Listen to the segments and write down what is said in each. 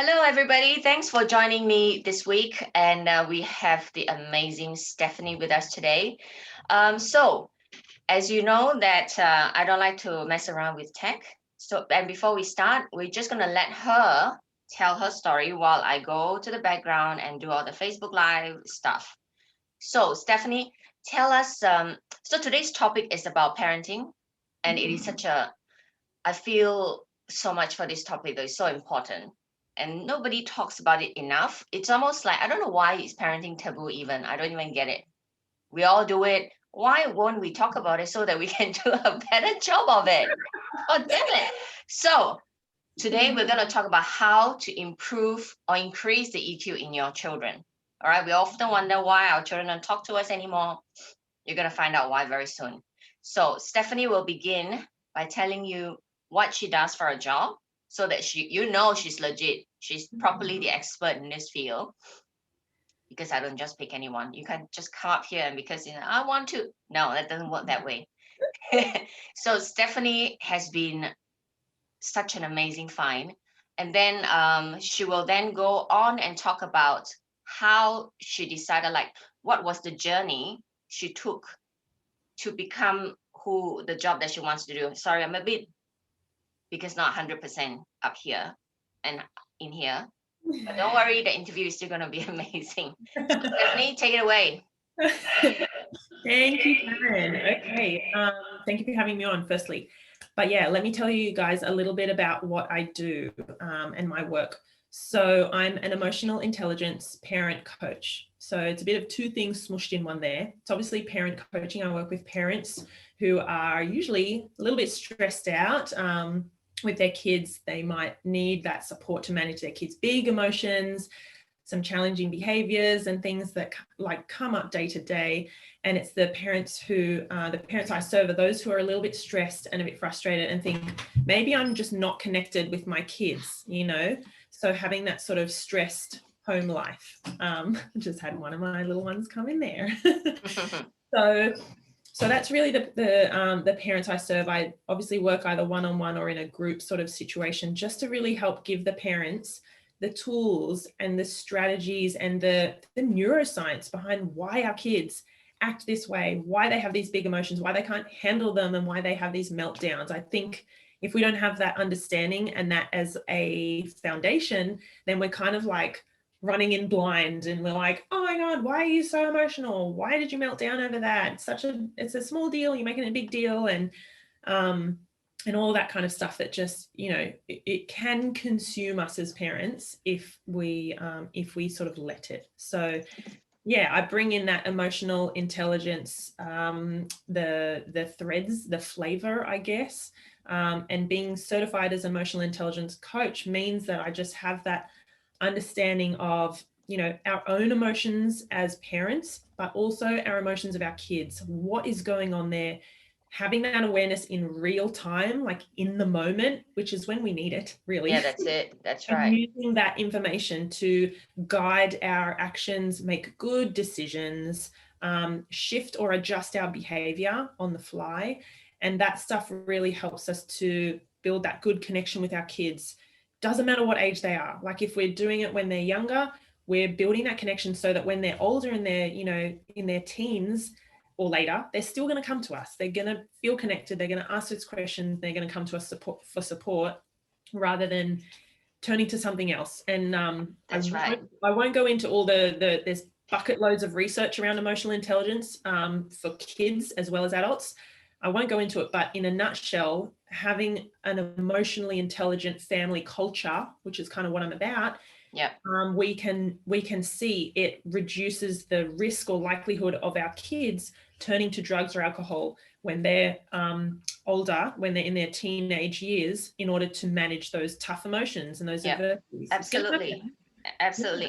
Hello, everybody. Thanks for joining me this week. And we have the amazing Stephanie with us today. So, as you know, that I don't like to mess around with tech. And before we start, we're just going to let her tell her story while I go to the background and do all the Facebook Live stuff. So, Stephanie, tell us. So, today's topic is about parenting. And it is I feel so much for this topic, though. It's so important and nobody talks about it enough. It's almost like, I don't know why is parenting taboo even. I don't even get it. We all do it. Why won't we talk about it so that we can do a better job of it? Oh, damn it. So today we're going to talk about how to improve or increase the EQ in your children. All right. We often wonder why our children don't talk to us anymore. You're going to find out why very soon. So Stephanie will begin by telling you what she does for a job so that she's legit. She's properly the expert in this field, because I don't just pick anyone. You can't just come up here and because I want to. No, that doesn't work that way. So Stephanie has been such an amazing find. And then she will then go on and talk about how she decided, like, what was the journey she took to become the job that she wants to do. Sorry, I'm a bit, because not 100% up here and in here. But don't worry, the interview is still going to be amazing. So Stephanie, take it away. Thank you, Karen. Okay, thank you for having me on, firstly. But yeah, let me tell you guys a little bit about what I do and my work. So I'm an emotional intelligence parent coach. So it's a bit of two things smushed in one there. It's obviously parent coaching. I work with parents who are usually a little bit stressed out with their kids. They might need that support to manage their kids' big emotions, some challenging behaviors and things that like come up day to day. And it's the parents I serve are those who are a little bit stressed and a bit frustrated and think, maybe I'm just not connected with my kids, So having that sort of stressed home life. Just had one of my little ones come in there. So that's really the parents I serve. I obviously work either one-on-one or in a group sort of situation, just to really help give the parents the tools and the strategies and the neuroscience behind why our kids act this way, why they have these big emotions, why they can't handle them, and why they have these meltdowns. I think if we don't have that understanding and that as a foundation, then we're kind of like running in blind and we're like, oh my God, why are you so emotional? Why did you melt down over that? It's a small deal, you're making a big deal. And all that kind of stuff that just, it can consume us as parents if we sort of let it. So yeah, I bring in that emotional intelligence, the threads, the flavor, I guess. And being certified as emotional intelligence coach means that I just have that understanding of, our own emotions as parents, but also our emotions of our kids. What is going on there? Having that awareness in real time, like in the moment, which is when we need it, really. Yeah, that's it. That's right. And using that information to guide our actions, make good decisions, shift or adjust our behavior on the fly. And that stuff really helps us to build that good connection with our kids. Doesn't matter what age they are. Like if we're doing it when they're younger, we're building that connection so that when they're older and they're, in their teens or later, they're still going to come to us. They're going to feel connected. They're going to ask us questions. They're going to come to us for support rather than turning to something else. And that's right. I won't go into all there's bucket loads of research around emotional intelligence for kids as well as adults. I won't go into it, but in a nutshell, having an emotionally intelligent family culture, which is kind of what I'm about, yeah, we can see it reduces the risk or likelihood of our kids turning to drugs or alcohol when they're older, when they're in their teenage years, in order to manage those tough emotions and those adversities. Absolutely.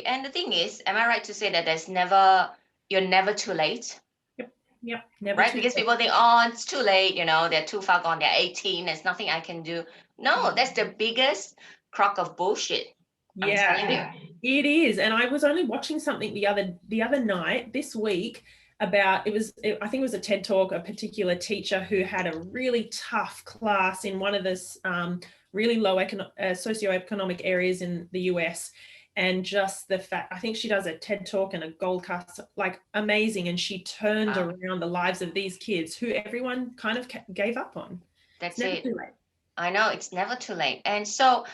And the thing is, am I right to say that you're never too late? Yep. Never right? Because people think, oh, it's too late, they're too far gone, they're 18, there's nothing I can do. No, that's the biggest crock of bullshit. Yeah, it is. And I was only watching something the other night this week about I think it was a TED Talk, a particular teacher who had a really tough class in one of really low socioeconomic areas in the US. And just the fact, I think she does a TED talk and a gold cast, like amazing. And she turned around the lives of these kids who everyone kind of gave up on. That's it. I know, it's never too late. And so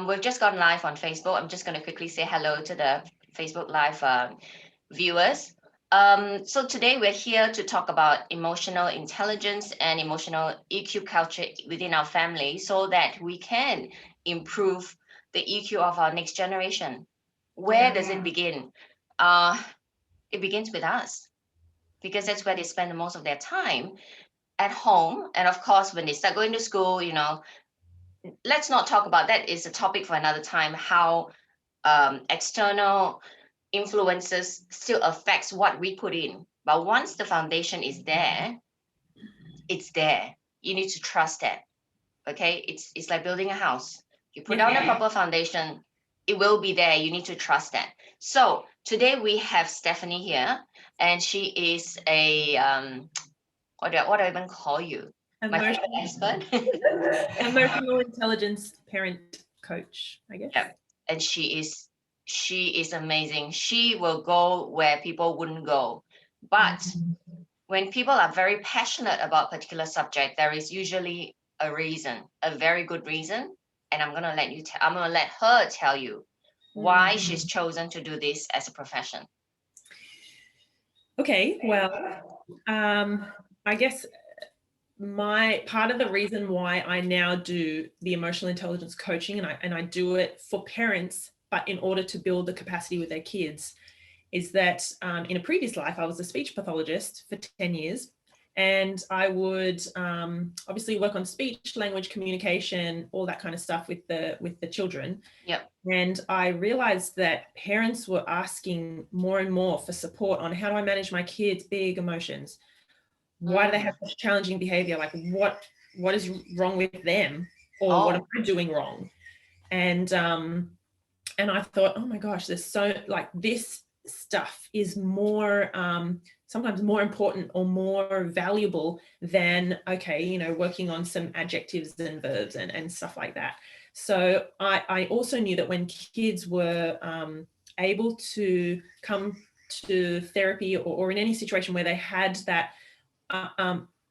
we've just gone live on Facebook. I'm just going to quickly say hello to the Facebook Live viewers. So today we're here to talk about emotional intelligence and emotional EQ culture within our family so that we can improve the EQ of our next generation. Where does it begin? It begins with us, because that's where they spend the most of their time, at home. And of course, when they start going to school, let's not talk about that. It's a topic for another time, how external influences still affects what we put in. But once the foundation is there, it's there. You need to trust that. Okay, it's like building a house. You put down a proper foundation, it will be there. You need to trust that. So today we have Stephanie here, and she is a what do I even call you? My expert. Emotional intelligence parent coach, I guess. Yeah. And she is amazing. She will go where people wouldn't go. But when people are very passionate about a particular subject, there is usually a reason, a very good reason. And I'm gonna let her tell you why she's chosen to do this as a profession. Okay, well, I guess my part of the reason why I now do the emotional intelligence coaching, and I do it for parents, but in order to build the capacity with their kids, is that in a previous life, I was a speech pathologist for 10 years. And I would obviously work on speech, language, communication, all that kind of stuff with the children. Yep. And I realized that parents were asking more and more for support on how do I manage my kids' big emotions? Why do they have such challenging behavior? Like what is wrong with them, or what am I doing wrong? And I thought, oh my gosh, there's so, like, this stuff is more sometimes more important or more valuable than working on some adjectives and verbs and stuff like that. So I also knew that when kids were able to come to therapy or in any situation where they had that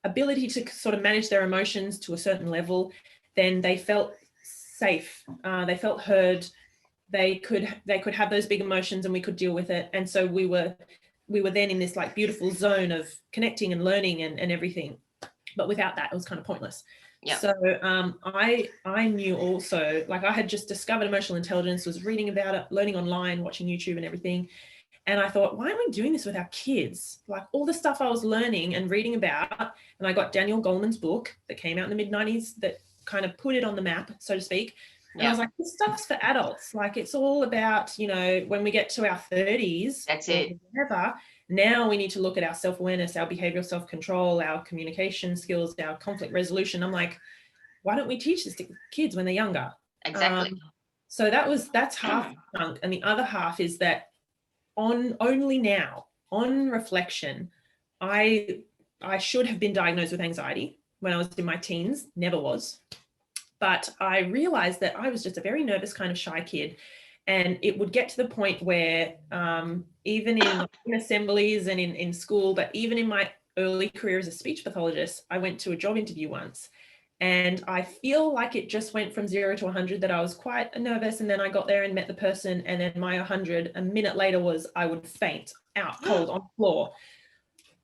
ability to sort of manage their emotions to a certain level, then they felt safe, they felt heard, they could have those big emotions and we could deal with it. And so we were then in this like beautiful zone of connecting and learning and everything. But without that, it was kind of pointless. Yeah. So I knew also, like, I had just discovered emotional intelligence, was reading about it, learning online, watching YouTube and everything. And I thought, why aren't we doing this with our kids? Like, all the stuff I was learning and reading about, and I got Daniel Goleman's book that came out in the mid-90s that kind of put it on the map, so to speak. And I was like, this stuff's for adults. Like, it's all about, when we get to our 30s, that's it. Whatever, now we need to look at our self-awareness, our behavioral self-control, our communication skills, our conflict resolution. I'm like, why don't we teach this to kids when they're younger? Exactly. So that's half the chunk. And the other half is that only now, on reflection, I should have been diagnosed with anxiety when I was in my teens, never was. But I realized that I was just a very nervous, kind of shy kid. And it would get to the point where even in assemblies and in school, but even in my early career as a speech pathologist, I went to a job interview once. And I feel like it just went from 0 to 100, that I was quite nervous. And then I got there and met the person. And then my 100 a minute later was I would faint out cold on the floor,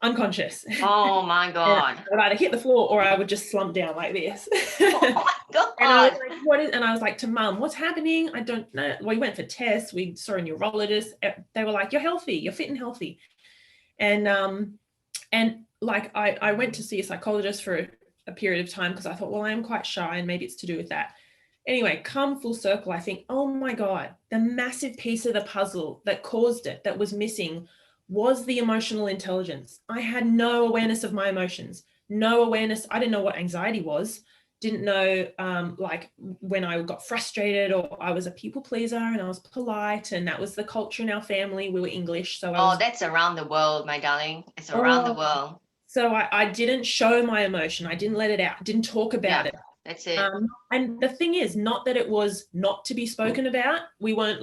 unconscious. Oh my God. I would either hit the floor or I would just slump down like this. Oh my God. And I was like, and I was like to mum, what's happening? I don't know. We went for tests. We saw a neurologist. They were like, you're healthy. You're fit and healthy. And like I went to see a psychologist for a period of time because I thought, well, I am quite shy and maybe it's to do with that. Anyway, come full circle, I think, oh my God, the massive piece of the puzzle that caused it, that was missing, was the emotional intelligence. I had no awareness of my emotions, no awareness. I didn't know what anxiety was, didn't know like when I got frustrated, or I was a people pleaser and I was polite, and that was the culture in our family. We were English. So that's around the world, my darling. It's around the world. So I didn't show my emotion. I didn't let it out, didn't talk about it. That's it. And the thing is, not that it was not to be spoken about. We weren't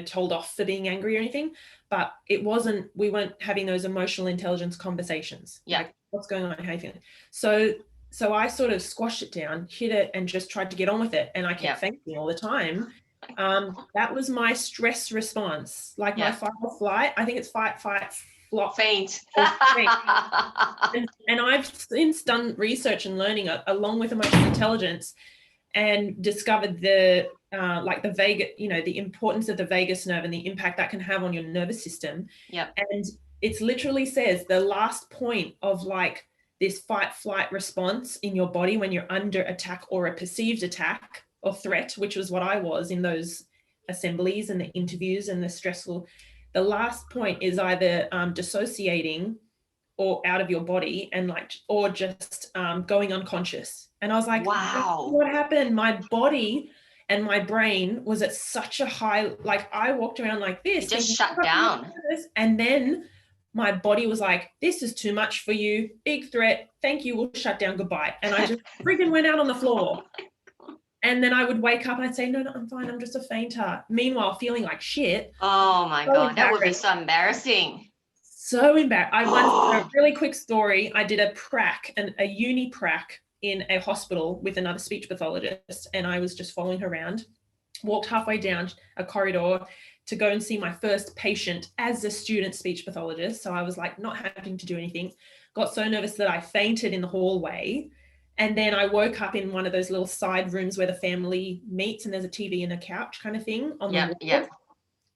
told off for being angry or anything, but we weren't having those emotional intelligence conversations. Yeah. Like, what's going on? How are you feeling? So I sort of squashed it down, hit it, and just tried to get on with it. And I kept thinking all the time. That was my stress response. Like my fight or flight, I think it's fight, flop, faint. And I've since done research and learning along with emotional intelligence, and discovered the vagus, the importance of the vagus nerve and the impact that can have on your nervous system. Yeah. And it literally says the last point of like this fight flight response in your body when you're under attack or a perceived attack or threat, which was what I was in those assemblies and the interviews and the stressful, the last point is either dissociating or out of your body and or just going unconscious. And I was like, wow, what happened? My body and my brain was at such a high, like I walked around like this. It just shut down. And then my body was like, this is too much for you. Big threat. Thank you. We'll shut down. Goodbye. And I just freaking went out on the floor. And then I would wake up and I'd say, no, I'm fine. I'm just a fainter. Meanwhile, feeling like shit. Oh my God. That would be so embarrassing. So embarrassed. I once, a really quick story, I did a uni prac in a hospital with another speech pathologist, and I was just following her around, walked halfway down a corridor to go and see my first patient as a student speech pathologist. So I was like not having to do anything, got so nervous that I fainted in the hallway. And then I woke up in one of those little side rooms where the family meets, and there's a TV and a couch kind of thing on the wall. Yeah.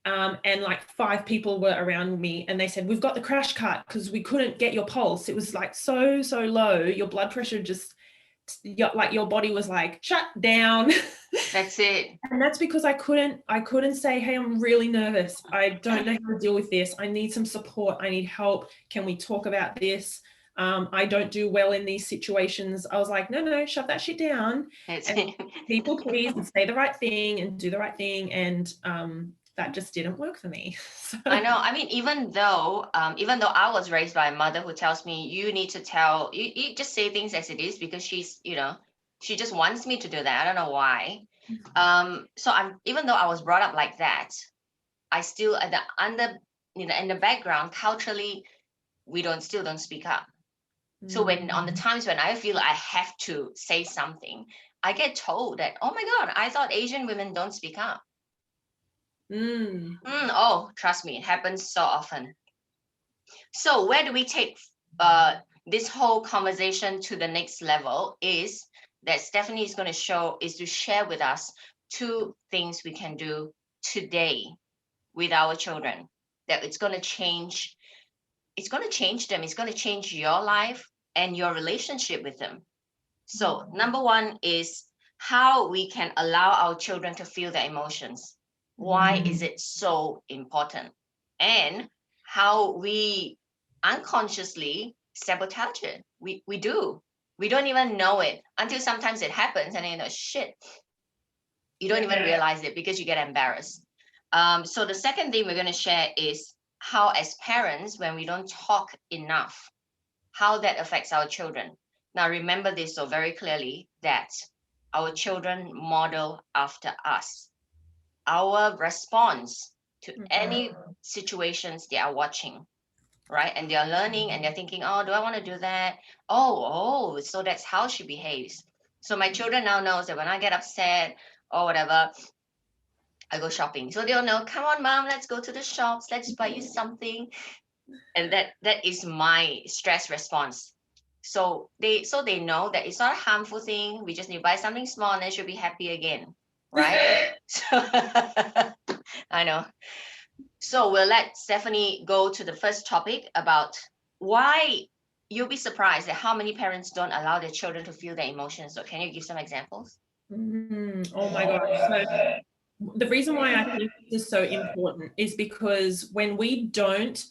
And like 5 people were around me, and they said, we've got the crash cart because we couldn't get your pulse. It was like so low. Your blood pressure just, like your body was like, shut down. That's it. And that's because I couldn't say, hey, I'm really nervous. I don't know how to deal with this. I need some support. I need help. Can we talk about this? I don't do well in these situations. I was like, no, shut that shit down. People please, and say the right thing and do the right thing. And that just didn't work for me. So. I know. I mean, even though I was raised by a mother who tells me you need to you just say things as it is, because she's, she just wants me to do that. I don't know why. So even though I was brought up like that, I still in the background, culturally, we still don't speak up. So when on the times when I feel I have to say something, I get told that, oh my God, I thought Asian women don't speak up. Oh, trust me, it happens so often. So where do we take this whole conversation to the next level is that Stephanie is going to share with us 2 things we can do today with our children, that it's going to change them. It's going to change your life and your relationship with them. So number 1 is how we can allow our children to feel their emotions. Why is it so important? And how we unconsciously sabotage it. We do. We don't even know it until sometimes it happens, and shit. You don't even realize it because you get embarrassed. So the second thing we're going to share is how, as parents, when we don't talk enough, how that affects our children. Now, remember this so very clearly, that our children model after us. Our response to any situations they are watching, right? And they are learning and they're thinking, oh, do I want to do that? Oh, so that's how she behaves. So my children now knows that when I get upset or whatever, I go shopping. So they'll know, come on, mom, let's go to the shops. Let's buy you something. And that is my stress response. So they know that it's not a harmful thing. We just need to buy something small and then she'll be happy again. Right? So I know. So we'll let Stephanie go to the first topic about why. You'll be surprised at how many parents don't allow their children to feel their emotions. So can you give some examples? Oh my gosh. So the reason why I think this is so important is because when we don't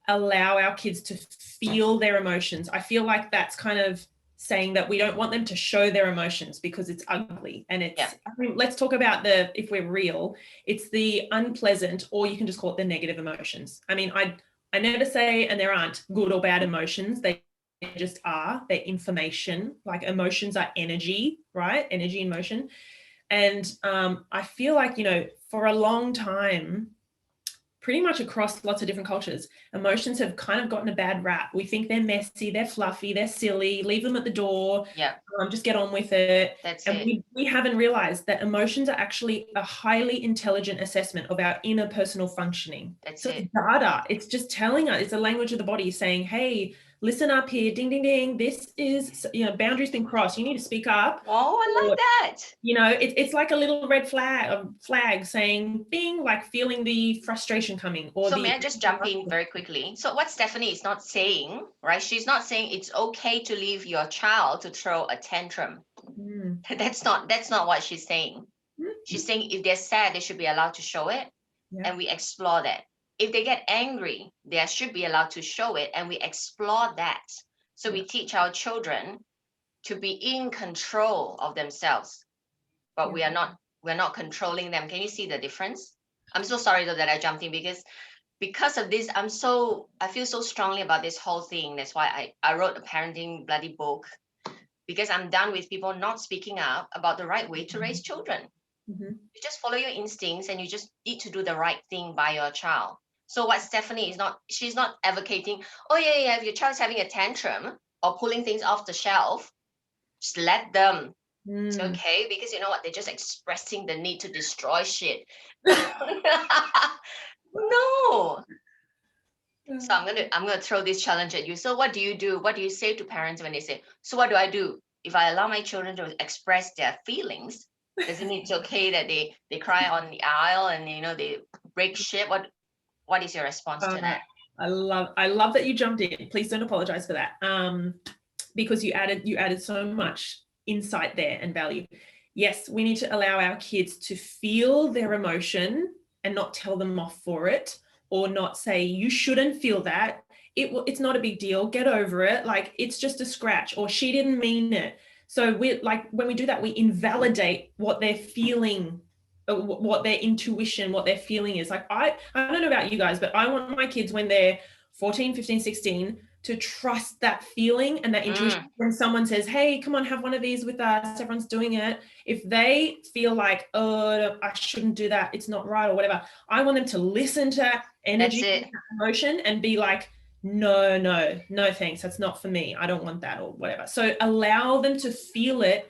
allow our kids to feel their emotions, I feel like that's kind of saying that we don't want them to show their emotions because it's ugly. And it's, I mean, let's talk about if we're real, it's the unpleasant, or you can just call it the negative emotions. I mean, I never say, and there aren't good or bad emotions. They just are. They're information. Like emotions are energy, right? Energy in motion. And I feel like, you know, for a long time, pretty much across lots of different cultures, emotions have kind of gotten a bad rap. We think they're messy, they're fluffy, they're silly, leave them at the door, just get on with it. We haven't realized that emotions are actually a highly intelligent assessment of our interpersonal functioning. It's data. It's just telling us, it's a language of the body saying, hey, listen up here, ding, ding, ding. This is, you know, boundaries been crossed. You need to speak up. Oh, I like that. You know, it's like a little red flag saying, bing, like feeling the frustration coming. Or so may I just jump in very quickly? So what Stephanie is not saying, right? She's not saying it's okay to leave your child to throw a tantrum. That's not what she's saying. She's saying if they're sad, they should be allowed to show it, and we explore that. If they get angry, they should be allowed to show it, and we explore that. So we teach our children to be in control of themselves, but we're not controlling them. Can you see the difference? I'm so sorry though that I jumped in because of this. I feel so strongly about this whole thing. That's why I wrote a parenting bloody book, because I'm done with people not speaking up about the right way to raise children. You just follow your instincts, and you just need to do the right thing by your child. So what Stephanie she's not advocating, oh yeah, if your child's having a tantrum or pulling things off the shelf, just let them. It's okay, because you know what? They're just expressing the need to destroy shit. No. So I'm gonna throw this challenge at you. So what do you do? What do you say to parents when they say, so what do I do? If I allow my children to express their feelings, does it mean it's okay that they cry on the aisle and, you know, they break shit? What is your response to that? I love that you jumped in. Please don't apologize for that. Because you added so much insight there and value. Yes, we need to allow our kids to feel their emotion and not tell them off for it, or not say, you shouldn't feel that. It's not a big deal. Get over it. Like, it's just a scratch, or she didn't mean it. So we, like, when we do that, we invalidate what they're feeling, what their intuition, what their feeling is. Like, I don't know about you guys, but I want my kids when they're 14, 15, 16 to trust that feeling and that intuition. When someone says, hey, come on, have one of these with us, everyone's doing it. If they feel like, oh, I shouldn't do that, it's not right, or whatever, I want them to listen to that energy, that emotion, and be like, no, thanks, that's not for me, I don't want that, or whatever. So allow them to feel it,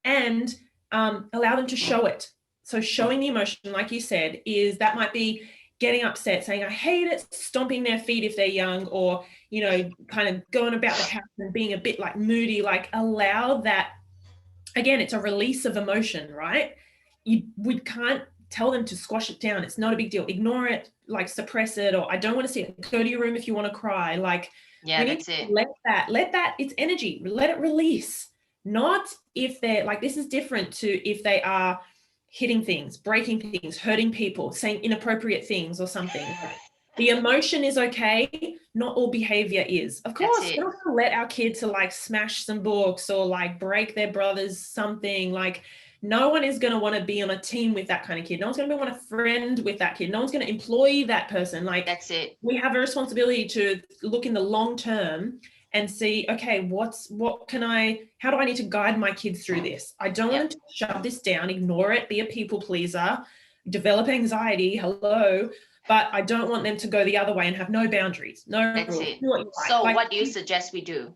and allow them to show it. So showing the emotion, like you said, is that might be getting upset, saying I hate it, stomping their feet if they're young, or, you know, kind of going about the house and being a bit like moody. Like, allow that. Again, it's a release of emotion, right? We can't tell them to squash it down. It's not a big deal. Ignore it, like suppress it, or I don't want to see it. Go to your room if you want to cry. Like, that's it. Let that, it's energy. Let it release. Not if they're like, this is different to if they are hitting things, breaking things, hurting people, saying inappropriate things or something. The emotion is okay. Not all behavior is. Of course, we don't let our kids to like smash some books or like break their brother's something. Like, no one is going to want to be on a team with that kind of kid. No one's going to want a friend with that kid. No one's going to employ that person. Like, that's it. We have a responsibility to look in the long term and see, okay, how do I need to guide my kids through this? I don't want them to shove this down, ignore it, be a people pleaser, develop anxiety, hello, but I don't want them to go the other way and have no boundaries, no rules. It. So what do you suggest we do?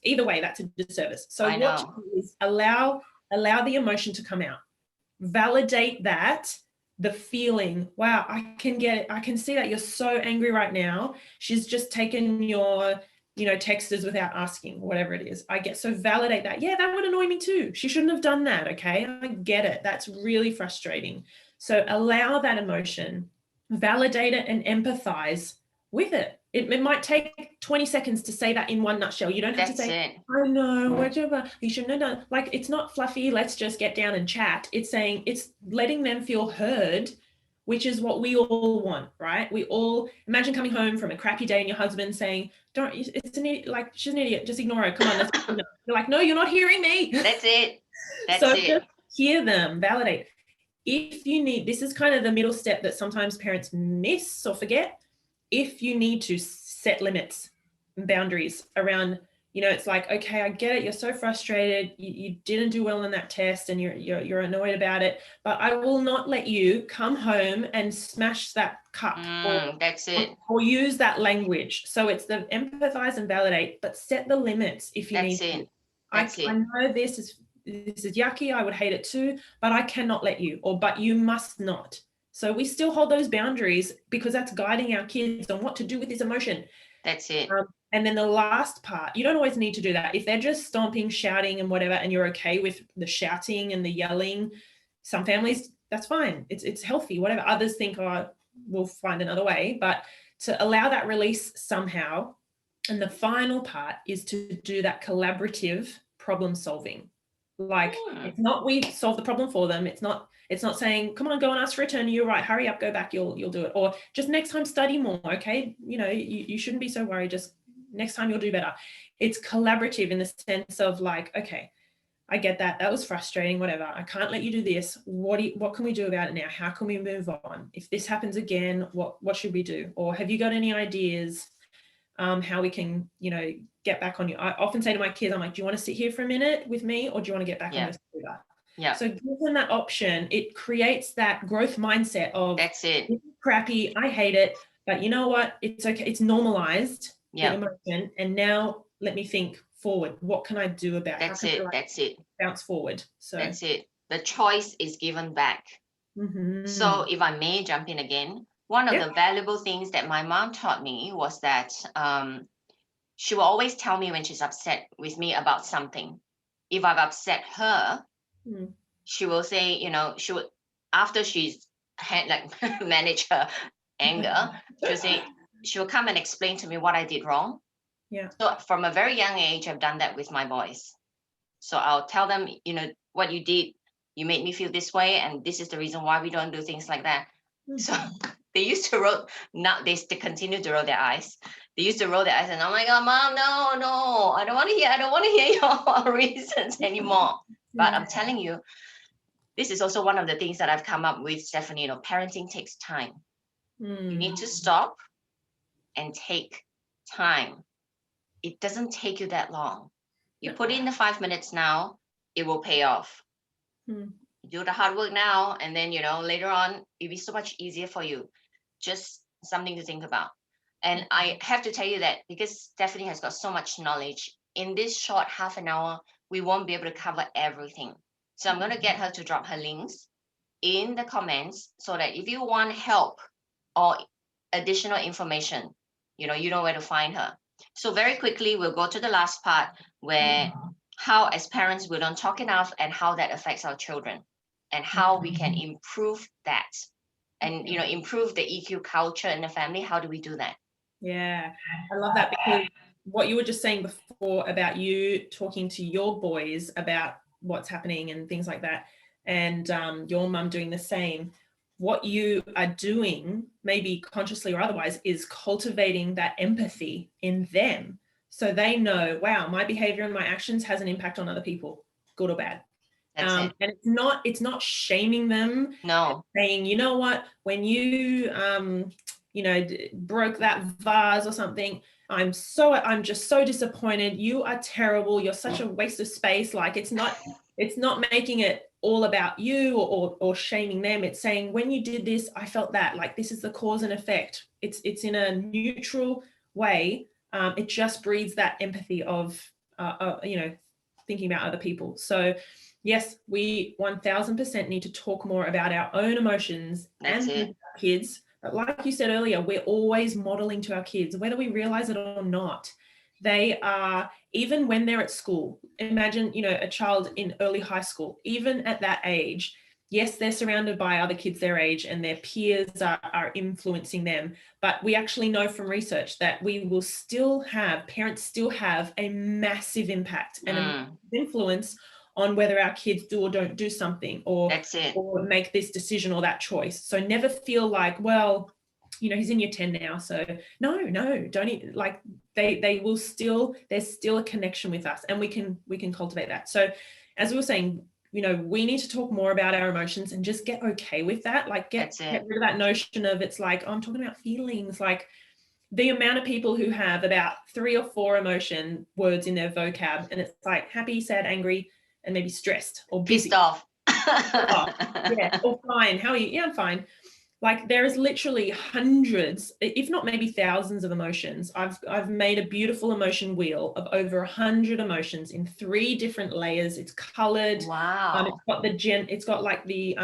Either way, that's a disservice. So what you do is allow the emotion to come out. Validate that, the feeling, wow, I can get it. I can see that you're so angry right now. She's just taken your texters without asking, whatever it is. So validate that. Yeah, that would annoy me too. She shouldn't have done that. Okay, I get it. That's really frustrating. So allow that emotion, validate it, and empathize with it. It might take 20 seconds to say that in one nutshell. You don't have to say, I know, whatever, you shouldn't have done. Like, it's not fluffy, let's just get down and chat. It's saying, it's letting them feel heard, which is what we all want, right? We all imagine coming home from a crappy day and your husband saying, it's an idiot, like, she's an idiot, just ignore her, come on, you're like, no, you're not hearing me. That's it. Just hear them, validate. If you need, this is kind of the middle step that sometimes parents miss or forget. If you need to set limits and boundaries around You know, it's like, okay, I get it. You're so frustrated. You didn't do well in that test and you're annoyed about it, but I will not let you come home and smash that cup That's it. or use that language. So it's the empathize and validate, but set the limits if you That's need it. to. That's I know this is yucky. I would hate it too, but I cannot let you, or but you must not. So we still hold those boundaries because that's guiding our kids on what to do with this emotion. That's it. And then the last part, you don't always need to do that. If they're just stomping, shouting and whatever, and you're okay with the shouting and the yelling, some families, that's fine. It's healthy, whatever. Others think, oh, we'll find another way. But to allow that release somehow. And the final part is to do that collaborative problem solving. Like it's not we solve the problem for them. It's not saying, come on, go and ask for a turn. You're right. Hurry up, go back. You'll do it. Or just next time study more. Okay. You know, you shouldn't be so worried. Just next time you'll do better. It's collaborative in the sense of like, okay, I get that. That was frustrating, whatever. I can't let you do this. What can we do about it now? How can we move on? If this happens again, what should we do? Or have you got any ideas? How we can, you know, get back on you. I often say to my kids, I'm like, do you want to sit here for a minute with me or do you want to get back on your scooter? Yeah. So give them that option. It creates that growth mindset of that's it. This is crappy. I hate it. But you know what? It's okay. It's normalized the emotion. And now let me think forward. What can I do about it? That's it. That's it. Bounce forward. So that's it. The choice is given back. So if I may jump in again, one of the valuable things that my mom taught me was that she will always tell me when she's upset with me about something. If I've upset her, she will say, you know, she would, after she's had like manage her anger, she will come and explain to me what I did wrong. Yeah. So from a very young age, I've done that with my boys. So I'll tell them, you know, what you did, you made me feel this way, and this is the reason why we don't do things like that. So they used to roll, now they continue to roll their eyes. They used to roll their eyes and, oh my God, Mom, no, I don't want to hear your reasons anymore. But I'm telling you, this is also one of the things that I've come up with, Stephanie. You know, parenting takes time. You need to stop and take time. It doesn't take you that long. You put in the 5 minutes now, it will pay off. Do the hard work now, and then, you know, later on, it'll be so much easier for you. Just something to think about. And I have to tell you that because Stephanie has got so much knowledge, in this short half an hour, we won't be able to cover everything. So I'm going to get her to drop her links in the comments so that if you want help or additional information, you know where to find her. So very quickly, we'll go to the last part where how as parents we don't talk enough and how that affects our children and how we can improve that and, you know, improve the EQ culture in the family. How do we do that? Yeah, I love that, because what you were just saying before about you talking to your boys about what's happening and things like that, and your mum doing the same, what you are doing, maybe consciously or otherwise, is cultivating that empathy in them. So they know, wow, my behavior and my actions has an impact on other people, good or bad. And it's not shaming them. No. Saying, you know what, when you, you know, broke that vase or something, I'm just so disappointed. You are terrible. You're such a waste of space. Like it's not making it all about you or shaming them. It's saying, when you did this, I felt that, like, this is the cause and effect. It's in a neutral way. It just breeds that empathy of, you know, thinking about other people. So yes, we 1000% need to talk more about our own emotions and our kids. But like you said earlier, we're always modeling to our kids, whether we realize it or not. They are, even when they're at school, imagine, you know, a child in early high school, even at that age, yes, they're surrounded by other kids their age and their peers are influencing them. But we actually know from research that parents still have a massive impact and a influence on whether our kids do or don't do something or make this decision or that choice. So never feel like, well, you know, he's in year 10 now, so no, don't even, like, they will still, there's still a connection with us, and we can cultivate that. So as we were saying, you know, we need to talk more about our emotions and just get okay with that. Like get rid of that notion of, it's like, oh, I'm talking about feelings. Like, the amount of people who have about 3 or 4 emotion words in their vocab, and it's like happy, sad, angry, and maybe stressed or busy. Pissed off. Oh, yeah, or fine. How are you? Yeah, I'm fine. Like there is literally hundreds, if not maybe thousands of emotions. I've made a beautiful emotion wheel of over 100 emotions in 3 different layers. It's colored. Wow. It's got like the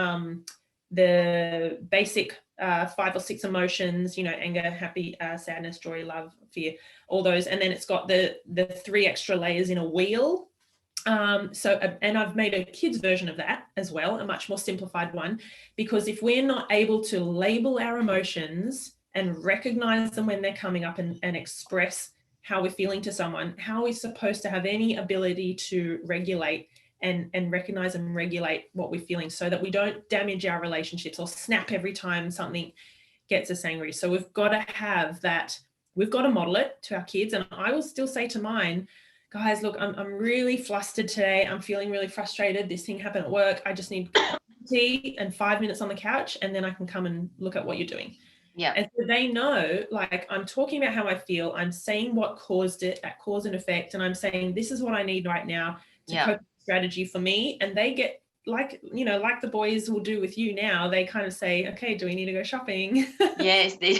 basic 5 or 6 emotions, you know, anger, happy, sadness, joy, love, fear, all those. And then it's got the 3 extra layers in a wheel. And I've made a kids version of that as well, a much more simplified one, because if we're not able to label our emotions and recognize them when they're coming up and express how we're feeling to someone, how are we supposed to have any ability to regulate and recognize and regulate what we're feeling so that we don't damage our relationships or snap every time something gets us angry? So we've got to have that, we've got to model it to our kids. And I will still say to mine, guys, look, I'm really flustered today. I'm feeling really frustrated. This thing happened at work. I just need tea and 5 minutes on the couch, and then I can come and look at what you're doing. Yeah. And so they know, like, I'm talking about how I feel. I'm saying what caused it, that cause and effect. And I'm saying, this is what I need right now to cope with strategy for me. And they get, like, you know, like the boys will do with you now, they kind of say, okay, do we need to go shopping? Yes, they do.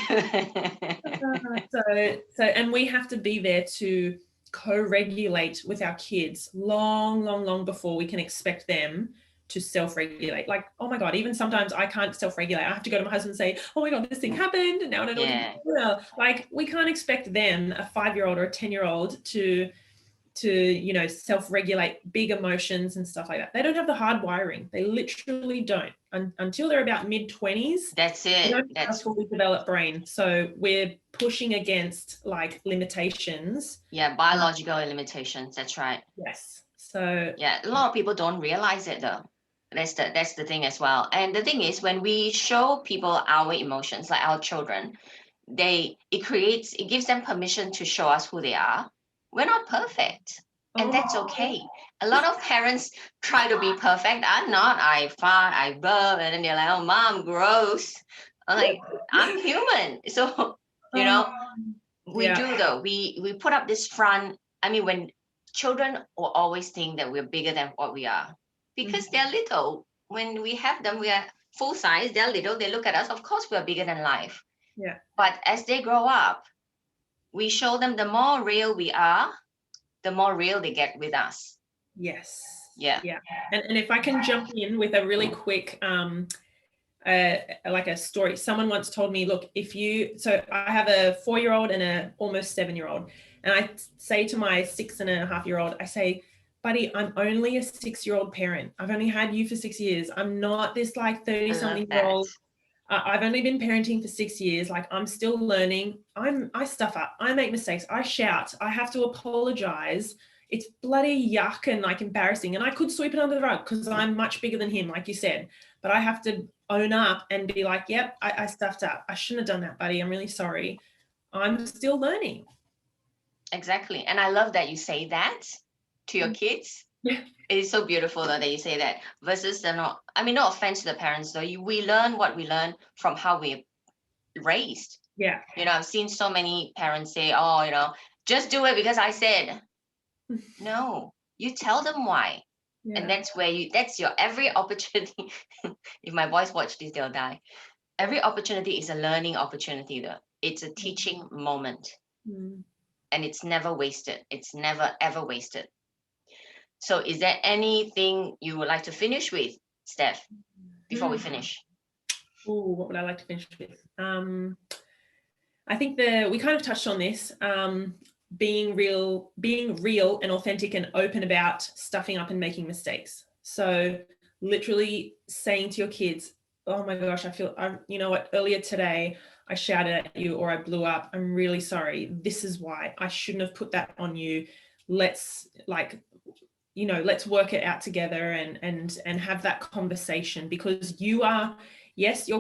So, and we have to be there to co-regulate with our kids long before we can expect them to self-regulate. Like, oh my God, even sometimes I can't self-regulate. I have to go to my husband and say, oh my God, this thing happened and now I don't know what to do. Like, we can't expect them, a 5-year-old or a 10-year-old, to you know, self-regulate big emotions and stuff like that. They don't have the hard wiring. They literally don't until they're about mid-20s. That's it. They don't have a fully developed brain. So we're pushing against like limitations. Yeah, biological limitations. That's right. Yes. So yeah, a lot of people don't realize it though. That's the thing as well. And the thing is, when we show people our emotions, like our children, it gives them permission to show us who they are. We're not perfect, and that's okay. A lot of parents try to be perfect. I'm not. I fart, I burp, and then they're like, "Oh, mom, gross." I'm like, I'm human. So, you know, we do though. We put up this front. I mean, when children will always think that we're bigger than what we are because they're little. When we have them, we are full size. They're little. They look at us. Of course, we're bigger than life. Yeah. But as they grow up, we show them the more real we are, the more real they get with us. Yes. Yeah. Yeah. And if I can jump in with a really quick, like a story. Someone once told me, look, so I have a 4-year-old and a almost 7-year-old. And I say to my 6.5-year-old, I say, buddy, I'm only a 6-year-old parent. I've only had you for 6 years. I'm not this like 30-something-year-old. I've only been parenting for 6 years. Like, I'm still learning. I stuff up. I make mistakes. I shout. I have to apologize. It's bloody yuck and like embarrassing. And I could sweep it under the rug because I'm much bigger than him, like you said. But I have to own up and be like, yep, I stuffed up. I shouldn't have done that, buddy. I'm really sorry. I'm still learning. Exactly. And I love that you say that to your kids. Yeah. It is so beautiful though, that you say that versus no offense to the parents though. We learn what we learn from how we're raised. Yeah. You know, I've seen so many parents say, oh, you know, just do it because I said. No, you tell them why. Yeah. And that's your every opportunity. If my boys watch this, they'll die. Every opportunity is a learning opportunity though. It's a teaching moment. And it's never wasted. It's never ever wasted. So is there anything you would like to finish with, Steph, before we finish? Oh, what would I like to finish with? I think we kind of touched on this, being real and authentic and open about stuffing up and making mistakes. So literally saying to your kids, oh my gosh, you know what, earlier today I shouted at you or I blew up. I'm really sorry. This is why. I shouldn't have put that on you. Let's work it out together and have that conversation, because you're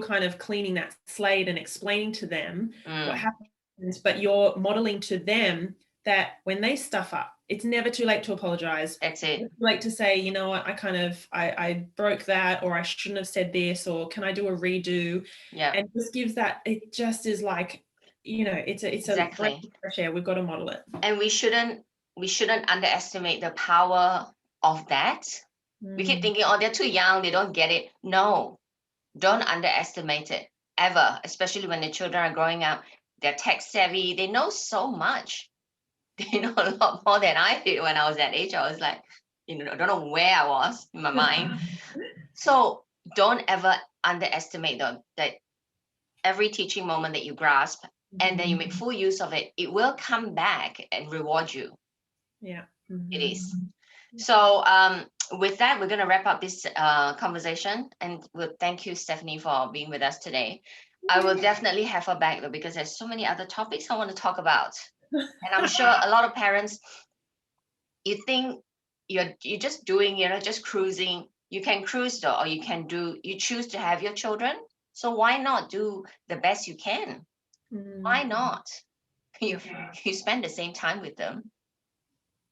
kind of cleaning that slate and explaining to them what happens, but you're modeling to them that when they stuff up, it's never too late to apologize. That's it. It's too late to say, you know what, I broke that, or I shouldn't have said this, or can I do a redo? Yeah. And just gives that, it just is like, you know, it's a Exactly. breath of fresh air. We've got to model it. And we shouldn't underestimate the power of that. We keep thinking, oh, they're too young, they don't get it. No, don't underestimate it ever, especially when the children are growing up. They're tech savvy, they know so much. They know a lot more than I did when I was that age. I was like, you know, I don't know where I was in my mind. So don't ever underestimate them, that every teaching moment that you grasp and then you make full use of it, it will come back and reward you. Yeah. It is. So with that, we're going to wrap up this conversation, and we'll thank you, Stephanie, for being with us today. I will definitely have her back though, because there's so many other topics I want to talk about. And I'm sure a lot of parents, you think you're just doing, you know, just cruising. You can cruise though, or you choose to have your children. So why not do the best you can? Why not? You spend the same time with them.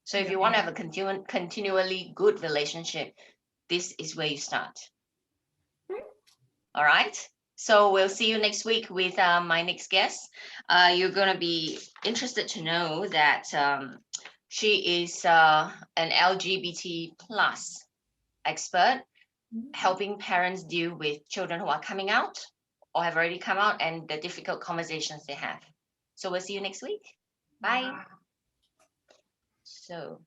So if you want to have a continually good relationship, this is where you start. All right. So we'll see you next week with my next guest. You're going to be interested to know that she is an LGBT plus expert, helping parents deal with children who are coming out or have already come out and the difficult conversations they have. So we'll see you next week. Bye. So.